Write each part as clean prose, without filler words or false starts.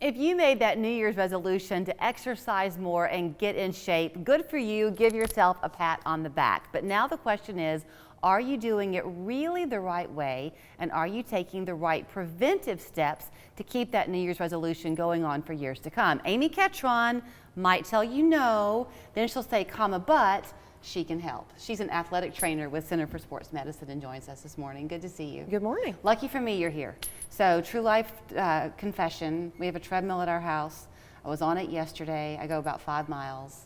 If you made that New Year's resolution to exercise more and get in shape, good for you. Give yourself a pat on the back. But now the question is, are you doing it really the right way? And are you taking the right preventive steps to keep that New Year's resolution going on for years to come? Amy Ketron might tell you no, then she'll say, but she can help. She's an athletic trainer with Center for Sports Medicine and joins us this morning. Good to see you. Good morning. Lucky for me, you're here. So True Life confession, we have a treadmill at our house. I was on it yesterday. I go about 5 miles.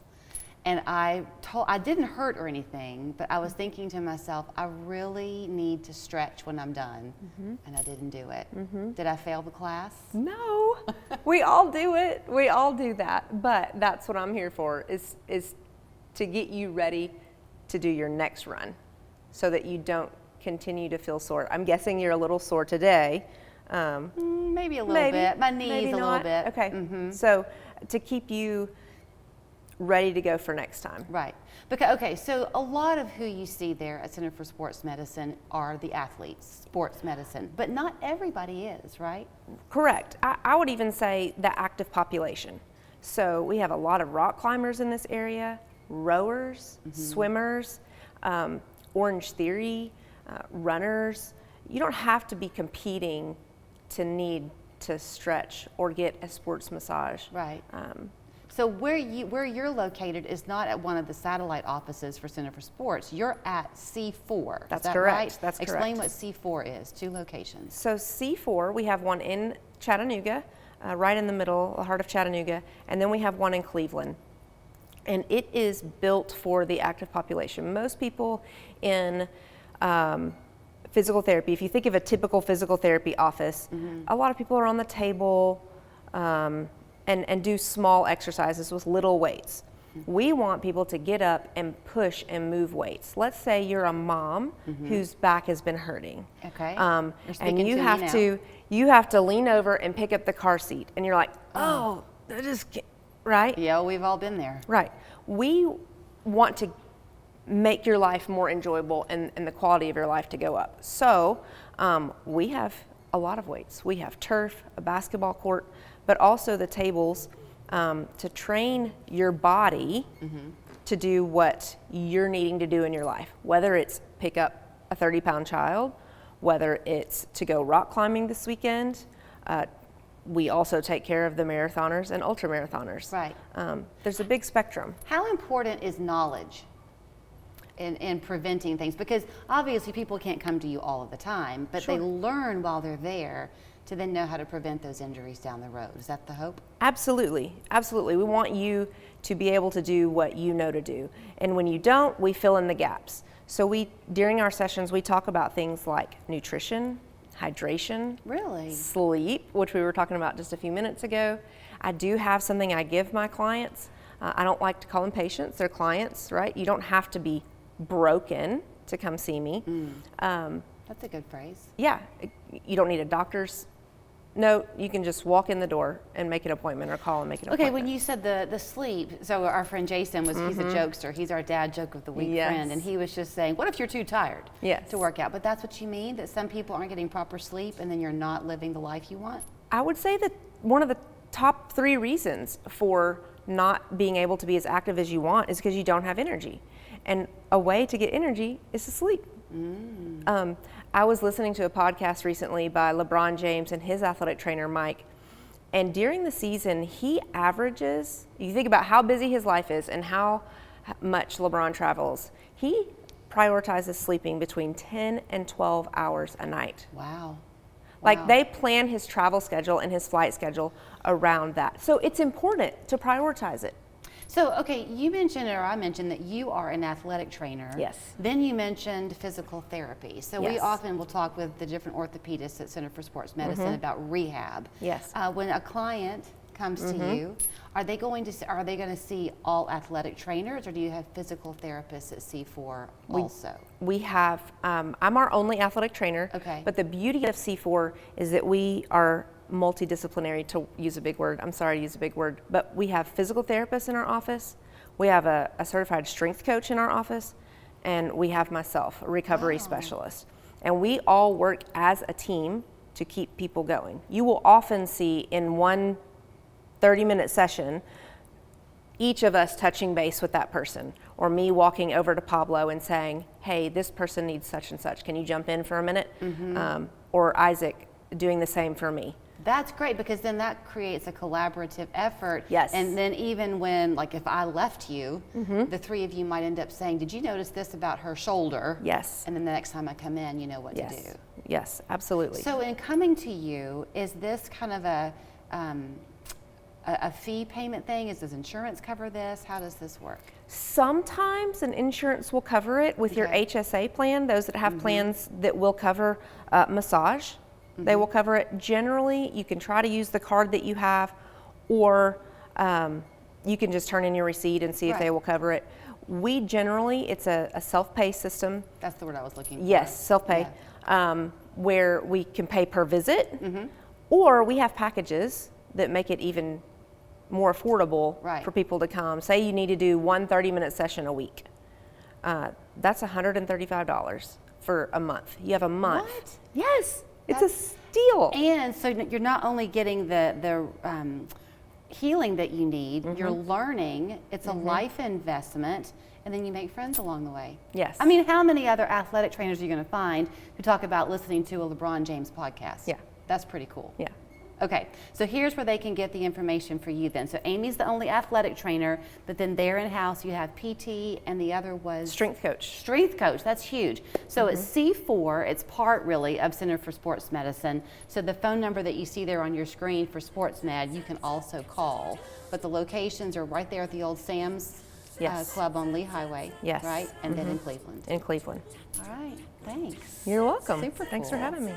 And I didn't hurt or anything, but I was thinking to myself, I really need to stretch when I'm done. And I didn't do it. Did I fail the class? No, we all do it. We all do that. But that's what I'm here for, is to get you ready to do your next run so that you don't continue to feel sore. I'm guessing you're a little sore today. Maybe a little bit. My knees a little bit. Okay. So to keep you ready to go for next time. Right. Because, okay, so a lot of who you see there at Center for Sports Medicine are the athletes, sports medicine, but not everybody is, right? Correct. I would even say the active population. So we have a lot of rock climbers in this area, rowers, swimmers, Orange Theory, runners. You don't have to be competing to need to stretch or get a sports massage. Right. So where you're located is not at one of the satellite offices for Center for Sports. You're at C4. That's is that correct. Right? That's Explain correct. what C4 is. 2 locations. So C4, we have one in Chattanooga, right in the middle, the heart of Chattanooga, and then we have one in Cleveland. And it is built for the active population. Most people in physical therapy, if you think of a typical physical therapy office, a lot of people are on the table and do small exercises with little weights. We want people to get up and push and move weights. Let's say you're a mom whose back has been hurting. Okay. And you have to lean over and pick up the car seat, and you're like, I just can't, right? Yeah, we've all been there. Right. We want to make your life more enjoyable and the quality of your life to go up. So we have a lot of weights. We have turf, a basketball court, but also the tables to train your body to do what you're needing to do in your life, whether it's pick up a 30-pound child, whether it's to go rock climbing this weekend. We also take care of the marathoners and ultramarathoners. Right. There's a big spectrum. How important is knowledge in preventing things? Because obviously people can't come to you all of the time, but they learn while they're there to then know how to prevent those injuries down the road. Is that the hope? Absolutely, absolutely. We want you to be able to do what you know to do. And when you don't, we fill in the gaps. So during our sessions, we talk about things like nutrition, hydration, really, sleep, which we were talking about just a few minutes ago. I do have something I give my clients. I don't like to call them patients, they're clients, right? You don't have to be broken to come see me. That's a good phrase. Yeah, you don't need a doctor's note. You can just walk in the door and make an appointment, or call and make an appointment. Okay, when you said the sleep, so our friend Jason he's a jokester. He's our dad joke of the week friend, and he was just saying, what if you're too tired to work out? But that's what you mean, that some people aren't getting proper sleep and then you're not living the life you want? I would say that one of the top 3 reasons for not being able to be as active as you want is because you don't have energy. And a way to get energy is to sleep. I was listening to a podcast recently by LeBron James and his athletic trainer, Mike. And during the season, he averages, you think about how busy his life is and how much LeBron travels, he prioritizes sleeping between 10 and 12 hours a night. Wow. Like they plan his travel schedule and his flight schedule around that. So it's important to prioritize it. So, okay, you mentioned, or I mentioned, that you are an athletic trainer. Yes. Then you mentioned physical therapy. So we often will talk with the different orthopedists at Center for Sports Medicine about rehab. Yes. When a client comes to you, are they going to see all athletic trainers, or do you have physical therapists at C4 also? We have, I'm our only athletic trainer. Okay. But the beauty of C4 is that we are multidisciplinary, to use a big word. I'm sorry to use a big word, but we have physical therapists in our office. We have a certified strength coach in our office, and we have myself, a recovery specialist. And we all work as a team to keep people going. You will often see in one 30-minute session, each of us touching base with that person, or me walking over to Pablo and saying, hey, this person needs such and such. Can you jump in for a minute? Or Isaac doing the same for me. That's great, because then that creates a collaborative effort. Yes. And then even when, like, if I left you, the three of you might end up saying, did you notice this about her shoulder? Yes. And then the next time I come in, you know what to do. Yes, absolutely. So in coming to you, is this kind of a fee payment thing? Does insurance cover this? How does this work? Sometimes an insurance will cover it with your Okay. HSA plan. Those that have plans that will cover massage, they will cover it. Generally, you can try to use the card that you have, or you can just turn in your receipt and see if they Right. will cover it. We generally, it's a self-pay system. That's the word I was looking for. Yes, self-pay, Yeah. where we can pay per visit, or we have packages that make it even more affordable Right. for people to come. Say you need to do one 30-minute session a week. That's $135 for a month. You have a month. What? Yes, it's That's- a steal. And so you're not only getting the healing that you need, you're learning. It's a life investment, and then you make friends along the way. Yes. I mean, how many other athletic trainers are you going to find who talk about listening to a LeBron James podcast? Yeah. That's pretty cool. Yeah. Okay, so here's where they can get the information for you then. So Amy's the only athletic trainer, but then there in-house you have PT, and the other was? Strength coach. Strength coach, that's huge. So it's C4, it's part really of Center for Sports Medicine. So the phone number that you see there on your screen for SportsMed, you can also call. But the locations are right there at the old Sam's Yes. Club on Lee Highway, Yes. right? And then in Cleveland. In Cleveland. All right, thanks. You're welcome. Super Thanks for cool. having me.